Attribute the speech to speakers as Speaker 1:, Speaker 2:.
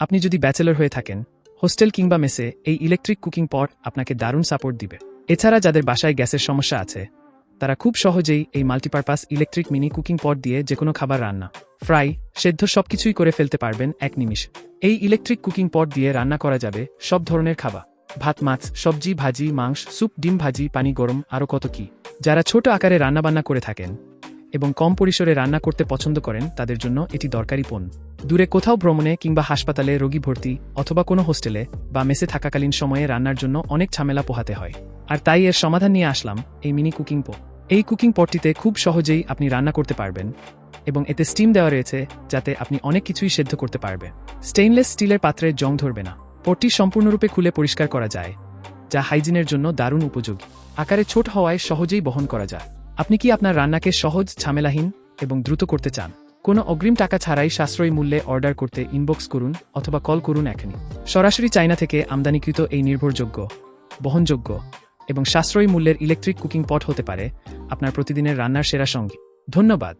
Speaker 1: আপনি যদি ব্যাচেলর হয়ে থাকেন, হোস্টেল কিংবা মেসে, এই ইলেকট্রিক কুকিং পট আপনাকে দারুণ সাপোর্ট দিবে। এছাড়া যাদের বাসায় গ্যাসের সমস্যা আছে, তারা খুব সহজেই এই মাল্টিপারপাস ইলেকট্রিক মিনি কুকিং পট দিয়ে যেকোনো খাবার রান্না, ফ্রাই, সেদ্ধ সবকিছুই করে ফেলতে পারবেন এক নিমিষে। এই ইলেকট্রিক কুকিং পট দিয়ে রান্না করা যাবে সব ধরনের খাবার, ভাত, মাছ, সবজি, ভাজি, মাংস, স্যুপ, ডিম ভাজি, পানি গরম, আরও কত কি। যারা ছোট আকারে রান্নাবান্না করে থাকেন এবং কম পরিসরে রান্না করতে পছন্দ করেন, তাদের জন্য এটি দরকারি পণ্য। দূরে কোথাও ভ্রমণে কিংবা হাসপাতালে রোগী ভর্তি অথবা কোনো হোস্টেলে বা মেসে থাকাকালীন সময়ে রান্নার জন্য অনেক ঝামেলা পোহাতে হয়। আর তাই এর সমাধান নিয়ে আসলাম এই মিনি কুকিং পট। এই কুকিং পটটিতে খুব সহজেই আপনি রান্না করতে পারবেন এবং এতে স্টিম দেওয়া রয়েছে যাতে আপনি অনেক কিছুই সেদ্ধ করতে পারবেন। স্টেইনলেস স্টিলের পাত্রে জং ধরবে না। পটটি সম্পূর্ণরূপে খুলে পরিষ্কার করা যায়, যা হাইজিনের জন্য দারুণ উপযোগী। আকারে ছোট হওয়ায় সহজেই বহন করা যায়। আপনি কি আপনার রান্নাকে সহজ, ঝামেলাহীন এবং দ্রুত করতে চান? কোনো অগ্রিম টাকা ছাড়াই সাশ্রয়ী মূল্যে অর্ডার করতে ইনবক্স করুন অথবা কল করুন এখনই। সরাসরি চায়না থেকে আমদানিকৃত এই নির্ভরযোগ্য, বহনযোগ্য এবং সাশ্রয়ী মূল্যের ইলেকট্রিক কুকিং পট হতে পারে আপনার প্রতিদিনের রান্নার সেরা সঙ্গী। ধন্যবাদ।